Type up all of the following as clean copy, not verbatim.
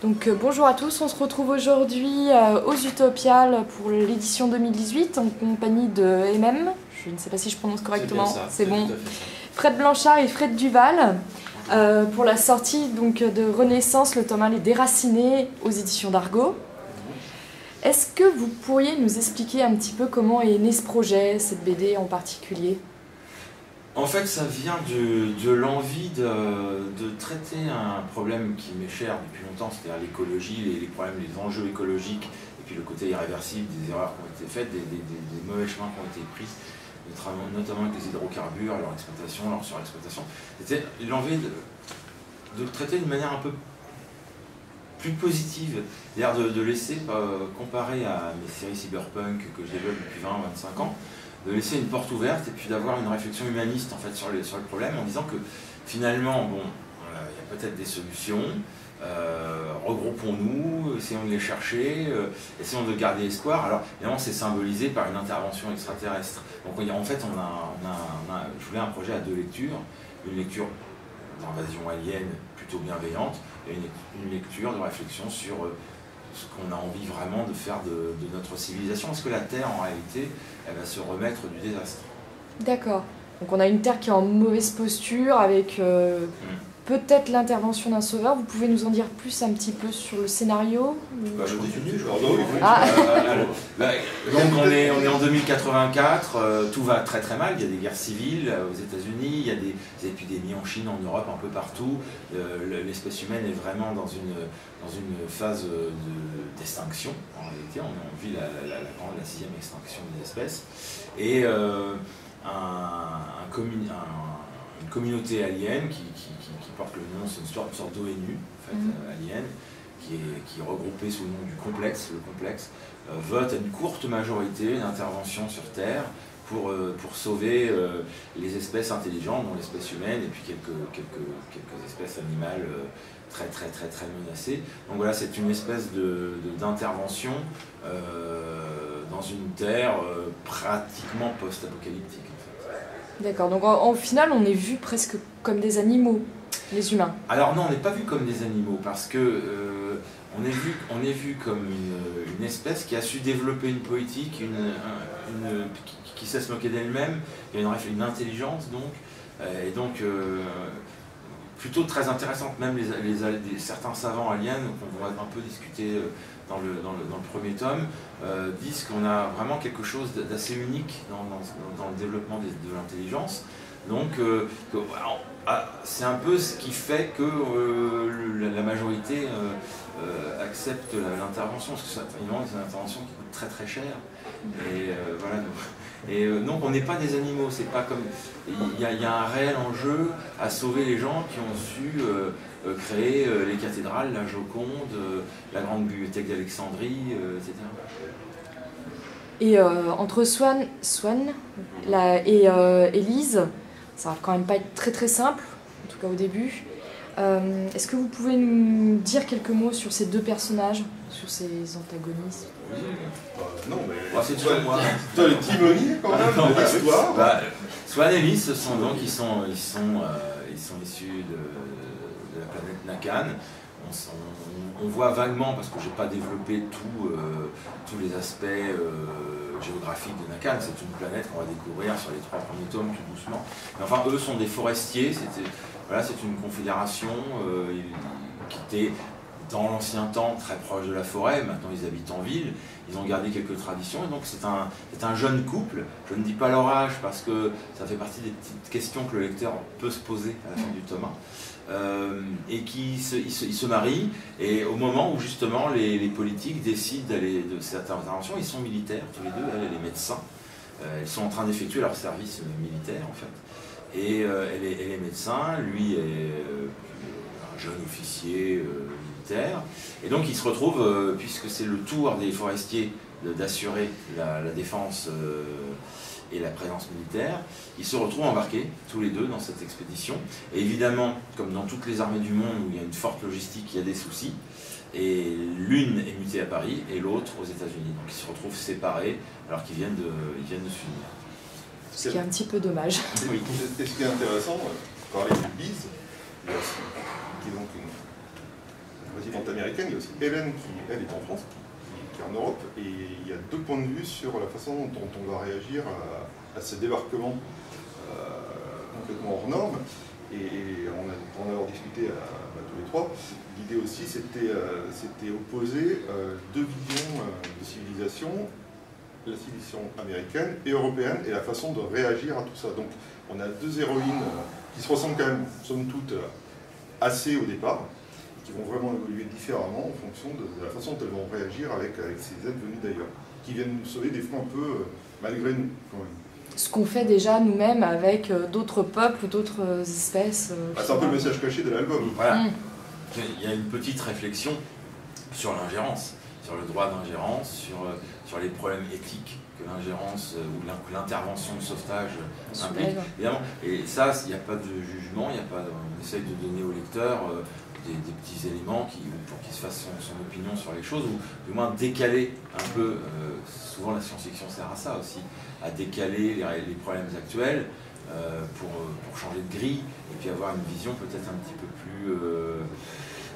Donc bonjour à tous, on se retrouve aujourd'hui aux Utopiales pour l'édition 2018 en compagnie de MM, je ne sais pas si je prononce correctement, c'est bon, Fred Blanchard et Fred Duval pour la sortie donc, de Renaissance, le tome 1 Les Déracinés aux éditions d'Argo. Est-ce que vous pourriez nous expliquer un petit peu comment est né ce projet, cette BD en particulier ? En fait, ça vient de l'envie de traiter un problème qui m'est cher depuis longtemps, c'est-à-dire l'écologie, les problèmes, les enjeux écologiques, et puis le côté irréversible des erreurs qui ont été faites, des mauvais chemins qui ont été pris, notamment avec les hydrocarbures, leur exploitation, leur surexploitation. C'était l'envie de le traiter d'une manière un peu plus positive, c'est-à-dire de laisser, comparé à mes séries cyberpunk que je développe depuis 20-25 ans, de laisser une porte ouverte et puis d'avoir une réflexion humaniste en fait, sur le problème en disant que finalement, bon, il y a peut-être des solutions, regroupons-nous, essayons de les chercher, essayons de garder espoir. Alors évidemment c'est symbolisé par une intervention extraterrestre. Donc en fait je voulais un projet à deux lectures, une lecture d'invasion alien plutôt bienveillante et une lecture de réflexion sur ce qu'on a envie vraiment de faire de notre civilisation. Parce que la Terre, en réalité, elle va se remettre du désastre. D'accord. Donc on a une Terre qui est en mauvaise posture, avec peut-être l'intervention d'un sauveur. Vous pouvez nous en dire plus un petit peu sur le scénario ? Je continue, donc on est en 2084, tout va très très mal, il y a des guerres civiles aux États-Unis, il y a des épidémies en Chine, en Europe, un peu partout. L'espèce humaine est vraiment dans une phase d'extinction. En réalité, on vit la 6e extinction des espèces. Et une communauté alien qui porte le nom, c'est une sorte d'ONU en fait, alien, qui est regroupée sous le nom du complexe, le complexe, vote à une courte majorité d'intervention sur Terre pour sauver les espèces intelligentes, dont l'espèce humaine, et puis quelques espèces animales très menacées. Donc voilà, c'est une espèce d'intervention dans une Terre pratiquement post-apocalyptique. D'accord, donc en final on est vu presque comme des animaux, les humains. Alors non, on n'est pas vu comme des animaux, parce que on est vu comme une espèce qui a su développer une politique, qui sait se moquer d'elle-même, qui a une intelligence donc, et donc plutôt très intéressante. Même certains savants aliens, qu'on va un peu discuter dans le premier tome, disent qu'on a vraiment quelque chose d'assez unique dans le développement de l'intelligence. Donc c'est un peu ce qui fait que la majorité accepte l'intervention, parce que c'est une intervention qui coûte très cher. Et voilà. Et donc on n'est pas des animaux, c'est pas comme. Il y a un réel enjeu à sauver les gens qui ont su créer les cathédrales, la Joconde, la grande bibliothèque d'Alexandrie, etc. Et entre Swan et Élise, ça va quand même pas être très simple, en tout cas au début. Est-ce que vous pouvez nous dire quelques mots sur ces deux personnages, sur ces antagonistes ? Non, mais c'est toi, moi. Toi, le timonier quand même de l'histoire. Swan et Élise, ce sont donc ils sont issus de la planète Nakan. On voit vaguement, parce que je n'ai pas développé tous les aspects géographiques de Nakan, c'est une planète qu'on va découvrir sur les 3 premiers tomes tout doucement. Mais enfin, eux sont des forestiers, c'est une confédération qui était dans l'ancien temps très proche de la forêt, maintenant ils habitent en ville, ils ont gardé quelques traditions, et donc c'est un jeune couple. Je ne dis pas leur âge parce que ça fait partie des petites questions que le lecteur peut se poser à la fin du tome 1. Et ils se marient, et au moment où justement les politiques décident d'aller de cette intervention, ils sont militaires tous les deux, elle est médecin, ils sont en train d'effectuer leur service militaire en fait, et elle est médecin, lui est un jeune officier militaire, et donc ils se retrouvent, puisque c'est le tour des forestiers d'assurer la défense et la présence militaire, ils se retrouvent embarqués tous les deux dans cette expédition. Et évidemment, comme dans toutes les armées du monde où il y a une forte logistique, il y a des soucis. Et l'une est mutée à Paris et l'autre aux États-Unis. Donc ils se retrouvent séparés alors qu'ils viennent de s'unir. Ce qui est un petit peu dommage. Oui. Et ce qui est intéressant, parler de Lise, qui est donc une continent américain, il y a aussi Hélène qui, elle, est en France, qui est en Europe, et il y a deux points de vue sur la façon dont on va réagir à ce débarquement complètement hors norme. Et pour en avoir discuté tous les trois, l'idée aussi c'était opposer deux visions de civilisation, la civilisation américaine et européenne, et la façon de réagir à tout ça. Donc on a deux héroïnes qui se ressemblent quand même, somme toute, assez au départ, qui vont vraiment évoluer différemment en fonction de la façon dont elles vont réagir avec ces êtres venus d'ailleurs, qui viennent nous sauver des fois un peu malgré nous quand même. Ce qu'on fait déjà nous-mêmes avec d'autres peuples ou d'autres espèces. C'est un peu le message caché de l'album. Voilà. Il y a une petite réflexion sur l'ingérence, sur le droit d'ingérence, sur les problèmes éthiques que l'ingérence ou l'intervention de sauvetage implique. Évidemment. Et ça, il n'y a pas de jugement, on essaye de donner au lecteur des petits éléments pour qu'il se fasse son opinion sur les choses, ou du moins décaler un peu, souvent la science-fiction sert à ça aussi, à décaler les problèmes actuels pour changer de grille, et puis avoir une vision peut-être un petit peu plus,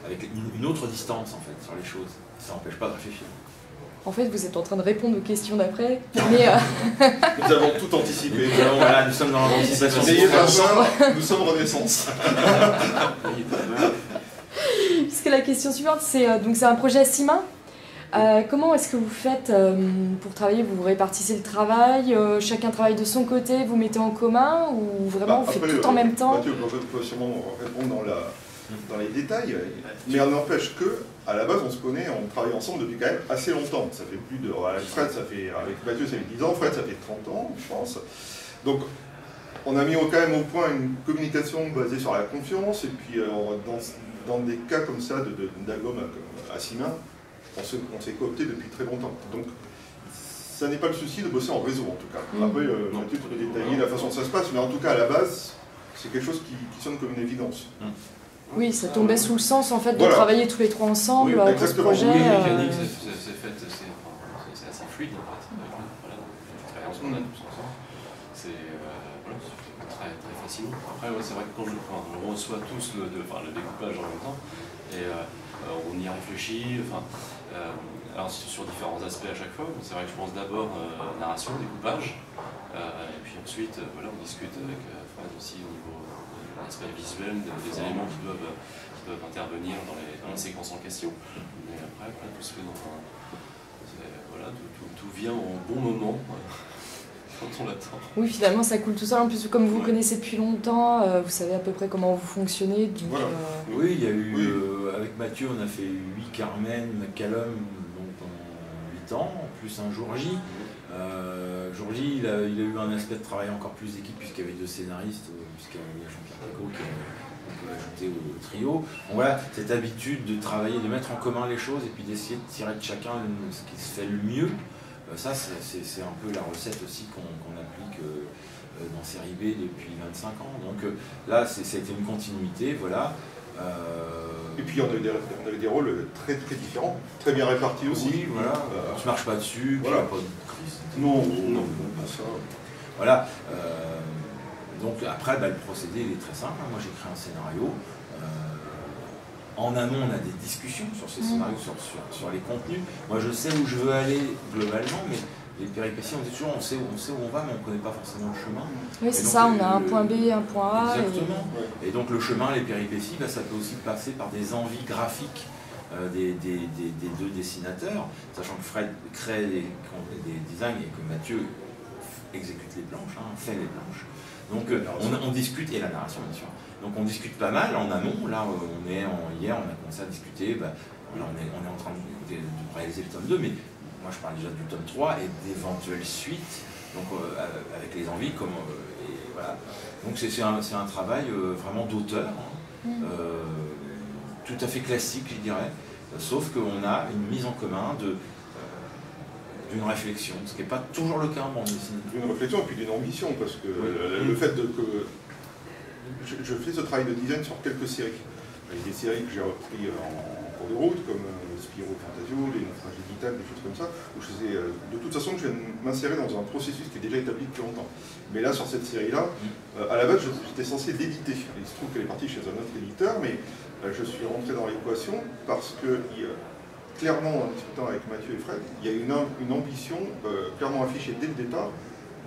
avec une autre distance en fait sur les choses. Ça n'empêche pas de réfléchir. En fait, vous êtes en train de répondre aux questions d'après, mais... Nous avons tout anticipé. Voilà, nous sommes dans l'anticipation. Nous sommes Renaissance. Puisque la question suivante, c'est un projet à 6 mains. Comment est-ce que vous faites pour travailler? Vous répartissez le travail, chacun travaille de son côté, vous mettez en commun, ou vraiment vous faites tout en même temps? Mathieu peut sûrement répondre dans les détails, mais on n'empêche que, à la base, on se connaît, on travaille ensemble depuis quand même assez longtemps. Ça fait plus de... Fred, avec Mathieu, ça fait 10 ans, Fred, ça fait 30 ans, je pense. Donc, on a mis quand même au point une communication basée sur la confiance, et puis dans des cas comme ça, d'album à 6 mains, on s'est coopté depuis très longtemps. Donc, ça n'est pas le souci de bosser en réseau, en tout cas. Après, Mathieu peut détailler la façon dont ça se passe, mais en tout cas, à la base, c'est quelque chose qui sonne comme une évidence. Oui, ça tombait sous le sens, en fait, de travailler tous les trois ensemble pour ce projet. Oui, la mécanique, c'est assez fluide, en fait. Voilà, on travaille tous ensemble. C'est très, très facilement. Après, c'est vrai que quand on reçoit tous le découpage en même temps, et on y réfléchit, alors sur différents aspects à chaque fois. C'est vrai que je pense d'abord narration, découpage, et puis ensuite on discute avec Fred aussi au niveau de l'aspect visuel, des éléments qui doivent intervenir dans les séquences en question. Mais après tout se fait tout vient au bon moment. Quand on l'attend. Oui, finalement, ça coule tout seul. En plus, comme vous connaissez depuis longtemps, vous savez à peu près comment vous fonctionnez. Donc, voilà. Oui, il y a eu, avec Mathieu, on a fait 8 Carmen, McCallum, pendant 8 ans, plus un jour J. Jour J, il a eu un aspect de travail encore plus d'équipe, puisqu'il y avait 2 scénaristes, puisqu'il y a Jean-Pierre Picot qu'on peut ajouter au trio. Donc voilà, cette habitude de travailler, de mettre en commun les choses, et puis d'essayer de tirer de chacun ce qui se fait le mieux. Ça, c'est un peu la recette aussi qu'on applique dans Série B depuis 25 ans. Donc là, ça a été une continuité, voilà. Et puis on avait des rôles très très différents, très bien répartis aussi. Oui, voilà. On ne se marche pas dessus, voilà. Pas de crise. Non, pas ça. Voilà. Donc après, le procédé il est très simple. Moi, j'écris un scénario. En amont, on a des discussions sur ces scénarios, sur les contenus. Moi, je sais où je veux aller globalement, mais les péripéties, on sait où on va, mais on ne connaît pas forcément le chemin. Oui, c'est ça, on a un point B, un point A. Exactement. Et donc, le chemin, les péripéties, ça peut aussi passer par des envies graphiques des 2 dessinateurs, sachant que Fred crée des designs et que Mathieu exécute les planches, fait les planches. Donc, on discute, et la narration, bien sûr. Donc on discute pas mal en amont. Là, hier, on a commencé à discuter. Là, on est en train de réaliser le tome 2, mais moi, je parle déjà du tome 3 et d'éventuelles suites. Donc avec les envies, et voilà. Donc c'est un travail vraiment d'auteur, tout à fait classique, je dirais. Sauf qu'on a une mise en commun d'une réflexion, ce qui n'est pas toujours le cas en bande dessinée. D'une réflexion et puis d'une ambition, parce que le fait que je fais ce travail de design sur quelques séries. avec des séries que j'ai repris en cours de route, comme Spyro Fantasio, Les Naufrages Digitales, des choses comme ça, où je sais de toute façon que je viens de m'insérer dans un processus qui est déjà établi depuis longtemps. Mais là, sur cette série-là, à la base, j'étais censé l'éditer. Il se trouve qu'elle est partie chez un autre éditeur, mais je suis rentré dans l'équation parce que, clairement, en discutant avec Mathieu et Fred, il y a une ambition clairement affichée dès le départ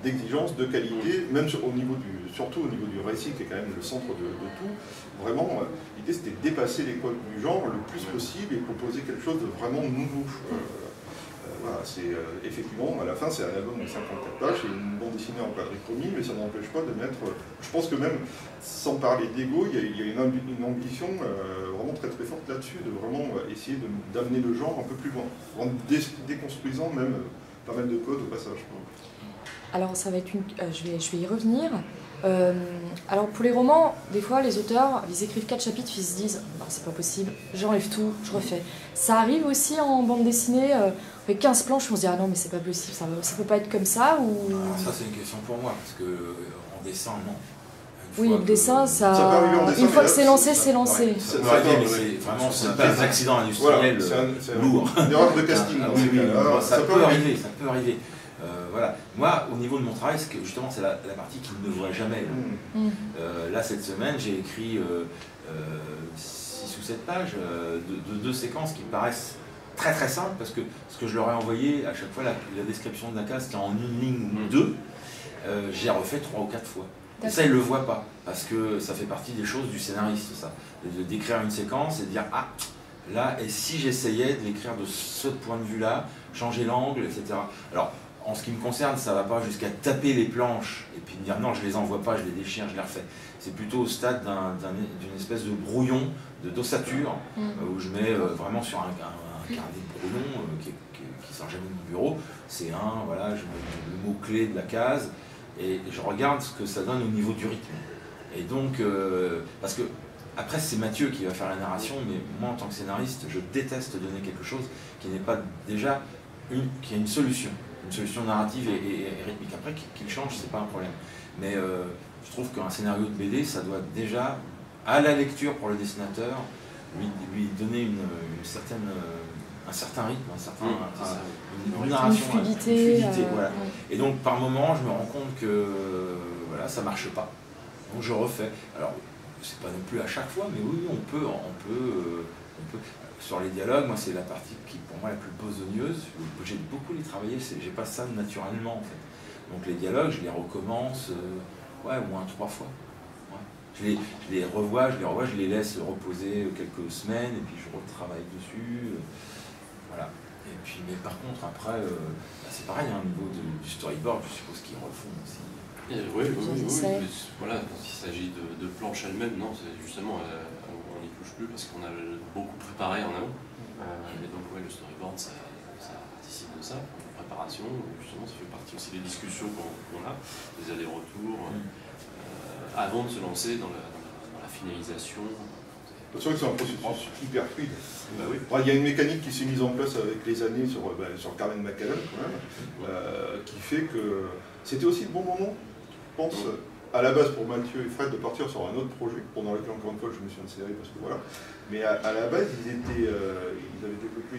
d'exigence, de qualité, même surtout au niveau du récit, qui est quand même le centre de tout. Vraiment, l'idée c'était de dépasser les codes du genre le plus possible et proposer quelque chose de vraiment nouveau. Voilà, c'est effectivement, à la fin, c'est un album de 54 pages, c'est une bande dessinée en quadrichromie, mais ça n'empêche pas de mettre... Je pense que même, sans parler d'ego, il y a une ambition vraiment très très forte là-dessus, de vraiment essayer d'amener le genre un peu plus loin, en déconstruisant même pas mal de codes au passage. Alors ça va être je vais y revenir. Alors pour les romans, des fois les auteurs, ils écrivent 4 chapitres, ils se disent non c'est pas possible, j'enlève tout, je refais. Ça arrive aussi en bande dessinée, on fait 15 planches, on se dit ah non mais c'est pas possible, ça peut pas être comme ça ou... Alors ça c'est une question pour moi, parce que en dessin non. Oui, le dessin, une fois que c'est lancé, c'est lancé. Ouais, ça peut arriver, mais c'est vraiment pas un accident industriel lourd. Une erreur de casting. Ça peut arriver. Voilà. Moi, au niveau de mon travail, justement, c'est la partie qu'ils ne voient jamais. Là, cette semaine, j'ai écrit 6 ou 7 pages de 2 séquences qui paraissent très très simples, parce que ce que je leur ai envoyé, à chaque fois, la description de la case, c'était en une ligne ou 2, j'ai refait 3 ou 4 fois. Et ça, ils ne le voient pas, parce que ça fait partie des choses du scénariste, ça. D'écrire une séquence et de dire, ah, là, et si j'essayais de l'écrire de ce point de vue-là, changer l'angle, etc. Alors, en ce qui me concerne, ça ne va pas jusqu'à taper les planches et puis me dire non, je ne les envoie pas, je les déchire, je les refais. C'est plutôt au stade d'une espèce de brouillon, d'ossature, où je mets vraiment sur un carnet de brouillon qui ne sort jamais de mon bureau. C'est voilà, je mets le mot-clé de la case et je regarde ce que ça donne au niveau du rythme. Et donc, parce que après c'est Mathieu qui va faire la narration, mais moi en tant que scénariste, je déteste donner quelque chose qui n'est pas déjà qui a une solution narrative et rythmique. Après, qu'il change, c'est pas un problème. Mais je trouve qu'un scénario de BD, ça doit déjà, à la lecture pour le dessinateur, lui donner un certain rythme, une narration, une fluidité. Voilà. Et donc, par moment, je me rends compte que voilà, ça marche pas. Donc, je refais. Alors, c'est pas non plus à chaque fois, mais oui, on peut. Sur les dialogues, moi c'est la partie qui pour moi est la plus besogneuse. J'ai beaucoup les travaillé, j'ai pas ça naturellement en fait. Donc les dialogues, je les recommence au moins 3 fois. Ouais. Je les revois, je les laisse reposer quelques semaines et puis je retravaille dessus. Voilà. Et puis, mais par contre après, c'est pareil, au niveau du storyboard, je suppose qu'ils refont aussi. Oui. Voilà, quand il s'agit de planches elles-mêmes, non, c'est justement. On n'y touche plus parce qu'on a beaucoup préparé en amont. Et donc le storyboard, ça participe de ça, la préparation. Justement, ça fait partie aussi des discussions qu'on a, des allers-retours, avant de se lancer dans la finalisation. C'est vrai que c'est un processus hyper fluide. Bah oui. Il y a une mécanique qui s'est mise en place avec les années sur Carmen McCallum, quand même, qui fait que c'était aussi le bon moment, je pense. À la base pour Mathieu et Fred de partir sur un autre projet, pendant lequel encore une fois je me suis inséré parce que voilà. Mais à la base ils avaient développé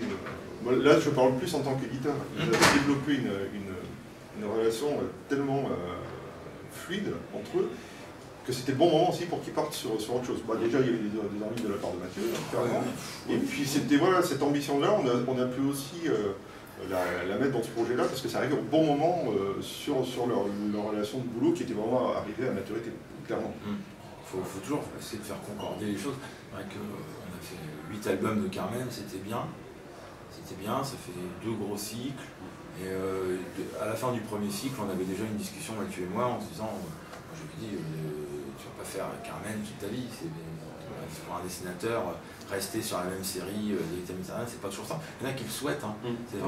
là je parle plus en tant qu'éditeur, ils avaient développé une relation tellement fluide entre eux que c'était le bon moment aussi pour qu'ils partent sur autre chose. Déjà il y a eu des envies de la part de Mathieu, clairement. Et puis c'était voilà, cette ambition-là, on a pu aussi la mettre dans ce projet-là parce que ça arrivait au bon moment sur leur relation de boulot qui était vraiment arrivée à maturité, clairement. Il faut toujours essayer de faire concorder les choses. On a fait 8 albums de Carmen, c'était bien, ça fait 2 gros cycles. Et à la fin du premier cycle, on avait déjà une discussion, Mathieu et moi, en se disant, je lui dis, tu vas pas faire Carmen toute ta vie, pour un dessinateur, rester sur la même série d'Héritage Méditerranée, c'est pas toujours ça. Il y en a qui le souhaitent.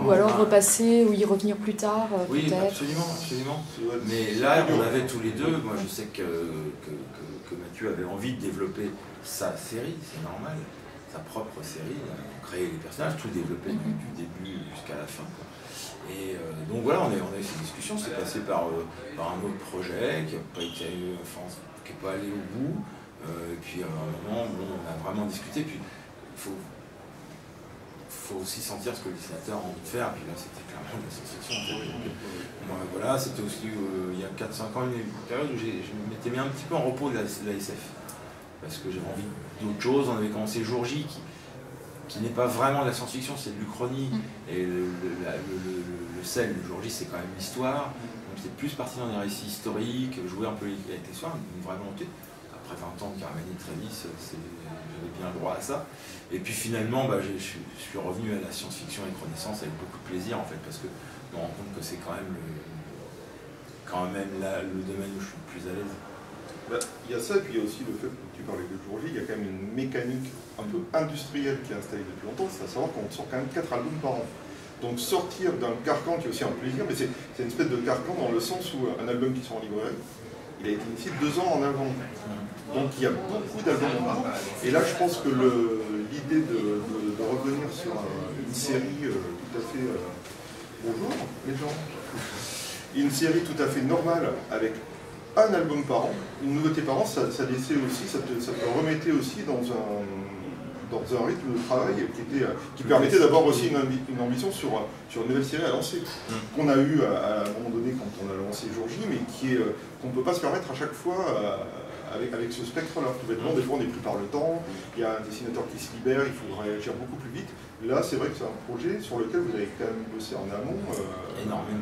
Ou alors repasser, ou y revenir plus tard, oui, peut-être. Absolument. Mais là, on avait tous les deux, moi je sais que Mathieu avait envie de développer sa série, c'est normal, sa propre série, créer les personnages, tout développer du début jusqu'à la fin. Et donc voilà, on a eu ces discussions, c'est passé par un autre projet qui n'est pas allé au bout. Et puis à un moment, bon, on a vraiment discuté. Puis il faut aussi sentir ce que le dessinateur a envie de faire. Et puis là, c'était clairement de la science-fiction. Moi, voilà, c'était aussi il y a 4-5 ans, une période où je m'étais mis un petit peu en repos de la SF. Parce que j'avais envie d'autre chose. On avait commencé Jour J, qui n'est pas vraiment de la science-fiction, c'est de l'Uchronie. Et le sel, le Jour J, c'est quand même l'histoire. Donc c'est plus parti dans des récits historiques, jouer un peu avec l'histoire, une vraie volonté. Après 20 ans de Caravan et Trévis, j'avais bien le droit à ça. Et puis finalement, je suis revenu à la science-fiction et Renaissance avec beaucoup de plaisir, en fait, parce que je me rends compte que c'est quand même le domaine où je suis le plus à l'aise. Il y a ça, et puis il y a aussi le fait que tu parlais de Jour J, il y a quand même une mécanique un peu industrielle qui est installée depuis longtemps, c'est à savoir qu'on sort quand même 4 albums par an. Donc sortir d'un carcan qui est aussi un plaisir, mais c'est une espèce de carcan dans le sens où un album qui sort en librairie, il a été initié 2 ans en avant. Donc il y a beaucoup d'albums en cours. Et là, je pense que l'idée de revenir sur une série tout à fait... bonjour les gens. Une série tout à fait normale avec un album par an, une nouveauté par an, ça laissait aussi, ça te remettait aussi dans un rythme de travail qui permettait d'avoir aussi une ambition sur une nouvelle série à lancer. Qu'on a eu à un moment donné quand on a lancé Jour J, mais qu'on ne peut pas se permettre à chaque fois avec ce spectre-là. Tout bêtement, des fois on n'est plus par le temps, il y a un dessinateur qui se libère, il faut réagir beaucoup plus vite. Là, c'est vrai que c'est un projet sur lequel vous avez quand même bossé en amont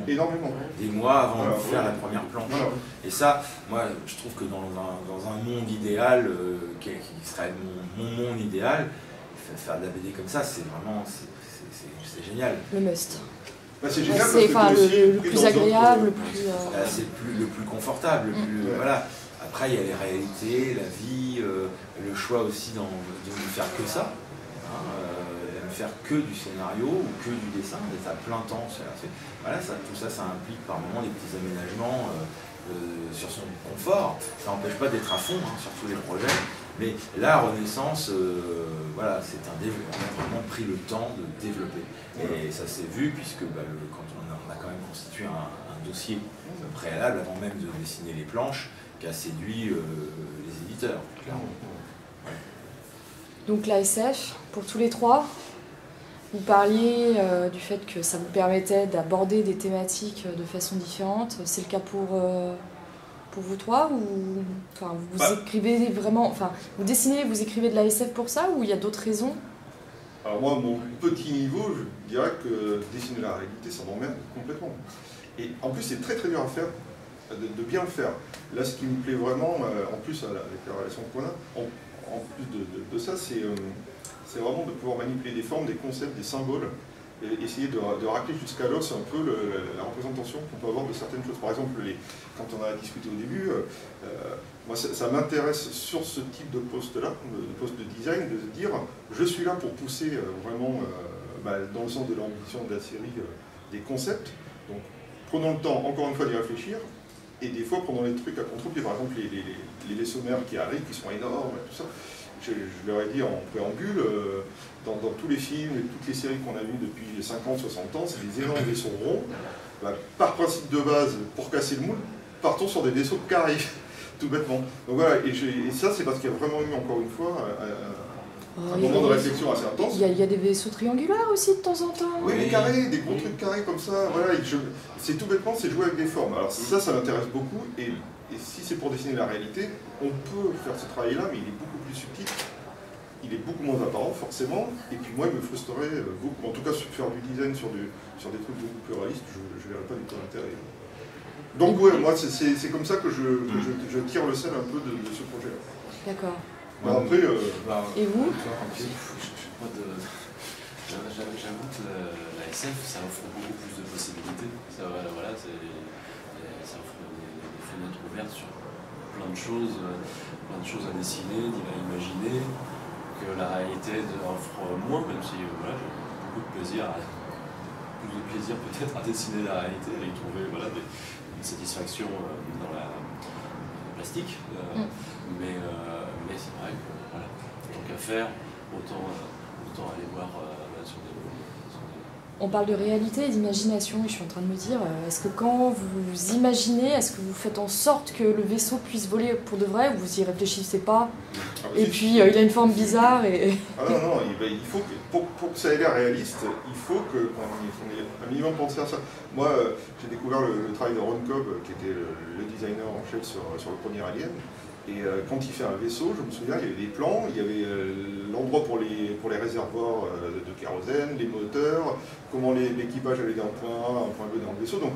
énormément. Des mois avant de faire la première planche. Voilà. Et ça, moi, je trouve que dans un monde idéal, qui serait mon monde idéal, faire de la BD comme ça, c'est vraiment c'est génial. Le must. C'est génial c'est le plus agréable, c'est le plus confortable. Voilà. Après, il y a les réalités, la vie, le choix aussi de ne faire que ça. De ne faire que du scénario ou que du dessin, d'être à plein temps. Voilà, tout ça, ça implique par moments des petits aménagements sur son confort. Ça n'empêche pas d'être à fond sur tous les projets. Mais la Renaissance, voilà, on a vraiment pris le temps de développer. Et ça s'est vu puisque quand on a quand même constitué un dossier préalable avant même de dessiner les planches qui a séduit les éditeurs, clairement. Ouais. Donc la SF, pour tous les trois, vous parliez du fait que ça vous permettait d'aborder des thématiques de façon différente. C'est le cas pour vous trois ou vous écrivez vraiment, vous dessinez, vous écrivez de la SF pour ça ou il y a d'autres raisons? Alors moi, à mon petit niveau, je dirais que dessiner la réalité, ça m'emmerde complètement. Et en plus, c'est très très dur à faire, de bien le faire. Là, ce qui me plaît vraiment, en plus avec la relation qu'on a, en plus de ça, c'est vraiment de pouvoir manipuler des formes, des concepts, des symboles, et essayer de racler jusqu'à l'os un peu la représentation qu'on peut avoir de certaines choses. Par exemple, quand on a discuté au début, moi ça m'intéresse sur ce type de poste-là, de poste de design, de se dire je suis là pour pousser vraiment dans le sens de l'ambition de la série des concepts. Donc prenons le temps, encore une fois, d'y réfléchir, et des fois prenons les trucs à contre-pied. Par exemple, les vaisseaux mers qui arrivent, qui sont énormes, et tout ça. Je leur ai dit en préambule, dans tous les films et toutes les séries qu'on a vues depuis 50, 60 ans, c'est des énormes vaisseaux ronds. Par principe de base, pour casser le moule, partons sur des vaisseaux carrés, tout bêtement. Donc voilà, et ça c'est parce qu'il y a vraiment eu, encore une fois, un moment de réflexion assez intense. Il y a des vaisseaux triangulaires aussi de temps en temps. Oui, des carrés, des gros trucs carrés comme ça. Voilà, c'est tout bêtement, c'est jouer avec des formes. Alors ça m'intéresse beaucoup. Et si c'est pour dessiner la réalité, on peut faire ce travail-là, mais il est beaucoup plus subtil, il est beaucoup moins apparent forcément, et puis moi il me frustrerait beaucoup, en tout cas faire du design sur des trucs beaucoup plus réalistes, je ne verrais pas du tout l'intérêt. Donc ouais, moi c'est comme ça que je tire le sel un peu de ce projet-là. D'accord. Après, et vous? J'avoue que la SF, ça offre beaucoup plus de possibilités. Ça offre des fenêtres ouvertes sur plein de choses à dessiner, à imaginer, que la réalité offre moins, même si j'ai beaucoup de plaisir, peut-être à dessiner la réalité et y trouver une satisfaction dans la plastique. Mais c'est vrai que tant qu'à faire, autant aller voir sur des... On parle de réalité et d'imagination, et je suis en train de me dire, est-ce que quand vous imaginez, est-ce que vous faites en sorte que le vaisseau puisse voler pour de vrai, ou vous y réfléchissez pas, et puis il a une forme bizarre et... Ah non, il faut que, pour que ça ait l'air réaliste, il faut qu'on ait un minimum pensé à ça. Moi, j'ai découvert le travail de Ron Cobb, qui était le designer en chef sur le premier Alien. Et quand il fait un vaisseau, je me souviens, il y avait des plans, il y avait l'endroit pour les réservoirs de kérosène, les moteurs, comment l'équipage allait d'un point A à un point B dans le vaisseau. Donc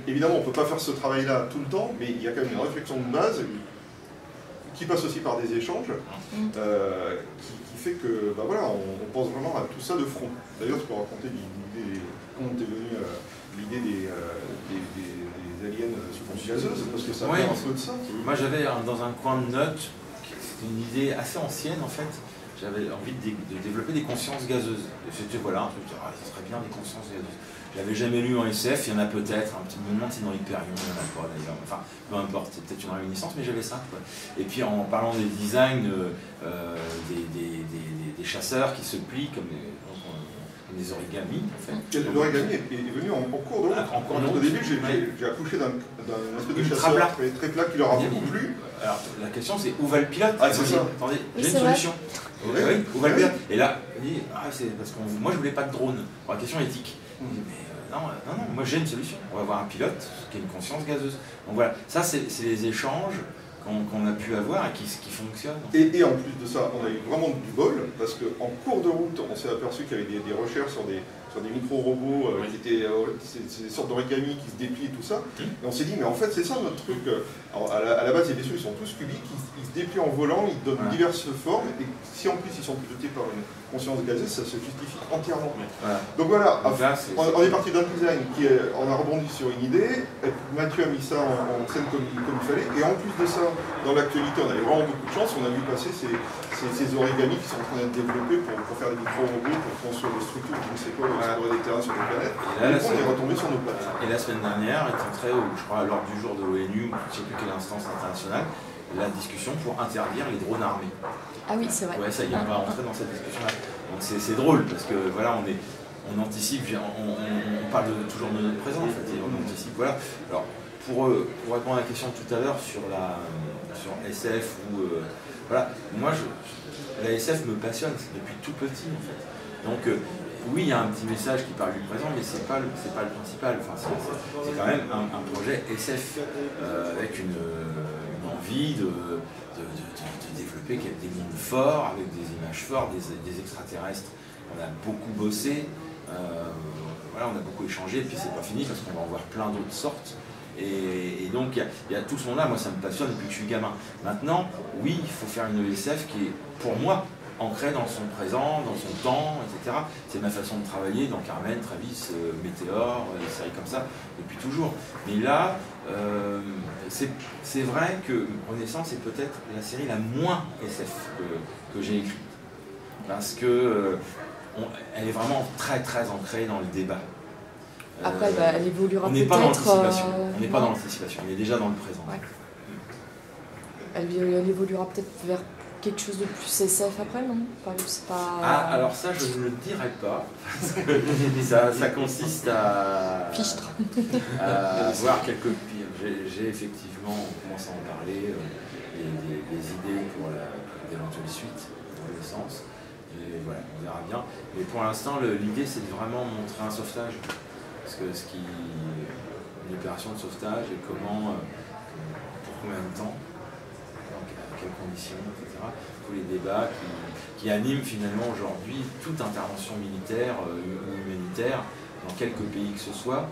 évidemment, on ne peut pas faire ce travail-là tout le temps, mais il y a quand même une réflexion de base qui passe aussi par des échanges, qui fait que voilà, on pense vraiment à tout ça de front. D'ailleurs, je peux raconter l'idée, comment est venue l'idée des aliens sous forme gazeuse, parce que ça vient un peu de ça. Moi j'avais dans un coin de notes, c'était une idée assez ancienne en fait, j'avais envie de développer des consciences gazeuses. Et c'était voilà, un truc, ça serait bien des consciences gazeuses. Je l'avais jamais lu en SF, il y en a peut-être, un petit moment c'est dans Hyperion, il n'y en a pas d'ailleurs, enfin peu importe, c'est peut-être une réminiscence, mais j'avais ça. Quoi. Et puis en parlant des designs, des chasseurs qui se plient comme des origamis en fait. L'origami est venu en cours de route. Au début, j'ai accouché d'un espèce de chasseur très plat qui leur a beaucoup plu. Alors la question c'est où va le pilote? C'est ça. Attendez, j'ai une solution. Oui, où va le pilote? Et là, il dit, c'est parce que moi je voulais pas de drone. Pour la question éthique. Mais non, moi j'ai une solution. On va avoir un pilote qui a une conscience gazeuse. Donc voilà, ça c'est les échanges qu'on a pu avoir et qui fonctionnent. Et en plus de ça, on a eu vraiment du bol, parce qu'en cours de route, on s'est aperçu qu'il y avait des recherches sur des micro-robots qui étaient des sortes d'origami qui se déplient et tout ça. Et on s'est dit, mais en fait, c'est ça notre truc. Alors, à la base, les vaisseaux, ils sont tous cubiques, ils se déplient en volant, ils donnent diverses formes, et si en plus ils sont pilotés par une conscience gazeuse, ça se justifie entièrement. Donc voilà, on est parti d'un design qui on a rebondi sur une idée, Mathieu a mis ça en scène comme il fallait, et en plus de ça, dans l'actualité, on avait vraiment beaucoup de chance, on a vu passer ces origamis qui sont en train d'être développés pour faire des micro-robots, pour construire des structures, je ne sais quoi, explorer des terrains sur des planètes, et là, on est retombé sur nos pattes. Et la semaine dernière est entrée, je crois, lors du jour de l'ONU, je ne sais plus quelle instance internationale, la discussion pour interdire les drones armés. Ah oui, c'est vrai. Ouais, ça y est, on va rentrer dans cette discussion-là. Donc c'est drôle, parce que voilà, on anticipe, on parle toujours de notre présent, en fait, et on anticipe, voilà. Alors, pour répondre à la question tout à l'heure sur SF, voilà, moi, la SF me passionne depuis tout petit, en fait. Donc, oui, il y a un petit message qui parle du présent, mais c'est pas le principal. Enfin, c'est quand même un projet SF avec une envie de développer des mondes forts, avec des images fortes, des extraterrestres. On a beaucoup bossé, voilà, on a beaucoup échangé, et puis c'est pas fini parce qu'on va en voir plein d'autres sortes. Et donc il y a tout ce monde-là, moi ça me passionne depuis que je suis gamin. Maintenant, oui, il faut faire une SF qui est, pour moi, ancrée dans son présent, dans son temps, etc. C'est ma façon de travailler dans Carmen, Travis, Météor, des séries comme ça, depuis toujours. Mais là, c'est vrai que Renaissance est peut-être la série la moins SF que j'ai écrite. Parce que elle est vraiment très très ancrée dans le débat. Après, elle évoluera on peut-être... n'est pas dans l'anticipation, on n'est pas dans l'anticipation, on est déjà dans le présent. Ouais. Elle évoluera peut-être vers quelque chose de plus SF après, non? Ah, alors ça, je ne le dirais pas, parce que ça consiste à voir quelques... J'ai effectivement commencé à en parler, des idées pour d'éventuelles suites de Renaissance, et voilà, on verra bien. Mais pour l'instant, l'idée, c'est de vraiment montrer un sauvetage, parce que une opération de sauvetage, et comment, pour combien de temps, dans quelles conditions, etc. Tous les débats qui animent finalement aujourd'hui toute intervention militaire ou humanitaire dans quelque pays que ce soit.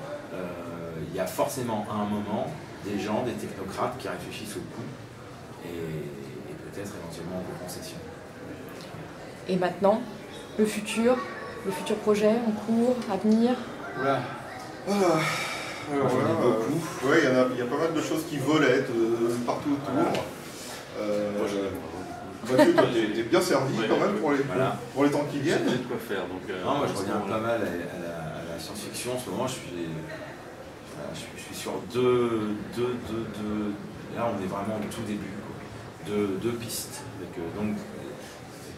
Il y a forcément à un moment des gens, des technocrates qui réfléchissent au coup et peut-être éventuellement aux concessions. Et maintenant, le futur projet en cours, à venir. Voilà. Alors là, ouais, il y a pas mal de choses qui volaient partout autour. Mathieu, toi, t'es bien servi quand même pour les temps qui viennent. J'ai de quoi faire. Donc, non, moi je reviens pas mal à la science-fiction. En ce moment, je suis sur deux. Là, on est vraiment au tout début. Deux pistes. Donc,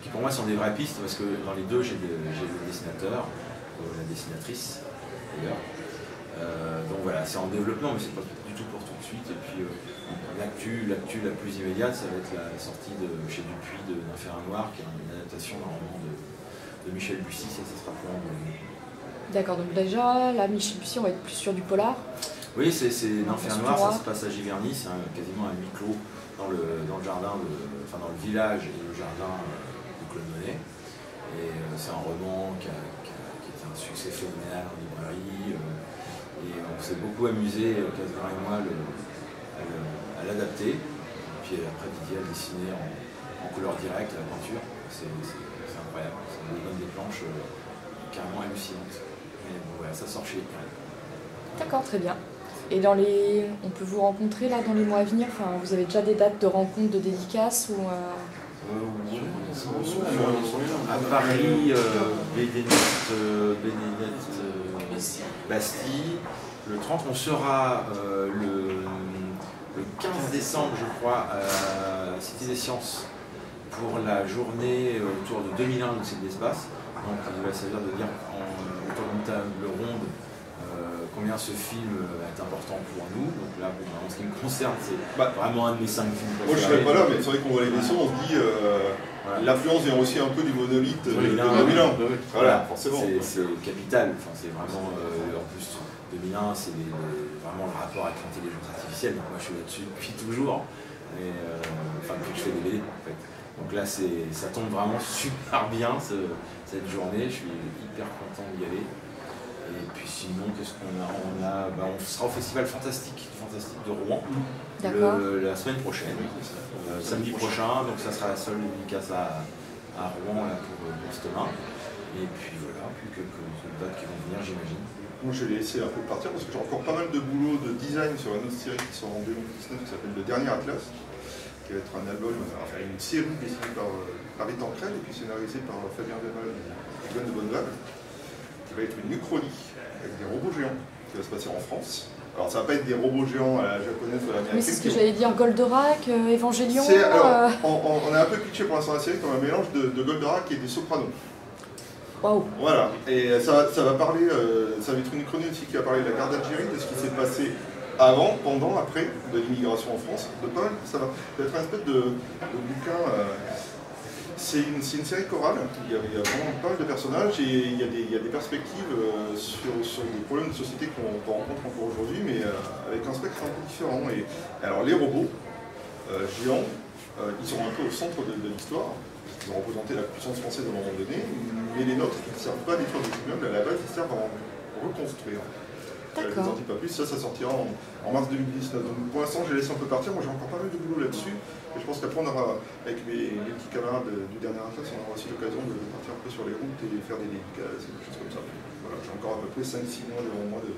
qui pour moi sont des vraies pistes, parce que dans les deux, j'ai le dessinateur. la dessinatrice d'ailleurs. Donc voilà, c'est en développement, mais c'est pas du tout pour tout de suite. Et puis l'actu la plus immédiate, ça va être la sortie chez Dupuis d'Un Fer Noir, qui est une adaptation d'un roman de Michel Bussy, ça sera pour en 2000. D'accord, donc déjà, là, Michel Bussy, on va être plus sur du polar. Oui, c'est Un Fer Noir, ça se passe à Giverny, c'est quasiment un huis clos dans le jardin, dans le village et le jardin de Claude Monet. Et c'est un roman qui a été un succès phénoménal en librairie. Et on s'est beaucoup amusé, Casgrain et moi, à l'adapter. Et puis après, Didier a dessiné en couleur directe la peinture. C'est incroyable, ça nous donne des planches carrément hallucinantes. Mais bon, voilà, ça sort chez Ecran. D'accord, très bien. Et on peut vous rencontrer là dans les mois à venir, enfin, vous avez déjà des dates de rencontres, de dédicaces ou à Paris, Bénédette Bastille. Le 30, on sera le 15 décembre, je crois, à la Cité des Sciences pour la journée autour de 2001, donc c'est de l'espace. Donc il va s'agir de dire autour d'une table ronde combien ce film est important pour nous. Donc là, en ce qui me concerne, c'est vraiment un de mes 5 films préférés. Moi je ne serais pas là, mais c'est vrai qu'on voit les vaisseaux, on se dit l'influence vient aussi un peu du monolithe de 2001. Voilà, forcément. C'est capital, enfin, c'est vraiment, en plus 2001, c'est vraiment le rapport avec l'intelligence artificielle. Donc moi je suis là-dessus depuis toujours, depuis que je fais des BD en fait. Donc là, ça tombe vraiment super bien cette journée, je suis hyper content d'y aller. Et puis sinon, qu'est-ce qu'on a, on sera au Festival Fantastique de Rouen la semaine prochaine, samedi prochain, donc ça sera la seule dédicace à Rouen là, pour ce demain. Et puis voilà, puis quelques dates qui vont venir, j'imagine. Moi je vais laisser un peu partir parce que j'ai encore pas mal de boulot de design sur une autre série qui sort en 2019 qui s'appelle Le Dernier Atlas, qui va être un album, enfin une série dessinée par Harry Tancred et puis scénarisée par Fabien Vermal et Gwen de Bonneval, qui va être une uchronie avec des robots géants qui va se passer en France. Alors ça va pas être des robots géants à la japonaise ou à l'américaine. Mais c'est ce que j'allais dire, Goldorak, Evangelion. On a un peu pitché pour l'instant la série comme un mélange de Goldorak et des Sopranos. Waouh. Voilà, et ça va parler, ça va être une uchronie aussi qui va parler de la guerre d'Algérie, de ce qui s'est passé avant, pendant, après, de l'immigration en France. Ça va être un espèce de bouquin. C'est une série chorale, il y a vraiment pas mal de personnages et il y a des perspectives sur des problèmes de société qu'on rencontre encore aujourd'hui, mais avec un spectre un peu différent. Et alors les robots géants, ils sont un peu au centre de l'histoire, ils ont représenté la puissance française à un moment donné, mais les nôtres, ils ne servent pas à détruire des immeubles, à la base ils servent à en reconstruire. Je ne vous en dis pas plus, ça sortira en mars 2019. Donc pour l'instant j'ai laissé un peu partir, moi j'ai encore pas mal de boulot là-dessus. Et je pense qu'après on aura, avec mes petits camarades du Dernier Atlas, on aura aussi l'occasion de partir un peu sur les routes et faire des dédicaces et des choses comme ça. Voilà, j'ai encore à peu près 5-6 mois devant moi de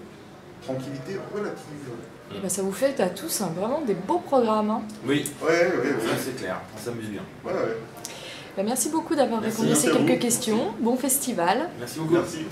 tranquillité relative. Et ça vous fait à tous vraiment des beaux programmes. Hein. Oui, ouais. Ça c'est clair, on s'amuse bien. Ouais. Merci beaucoup d'avoir répondu à ces quelques questions. Bon festival. Merci beaucoup. Merci.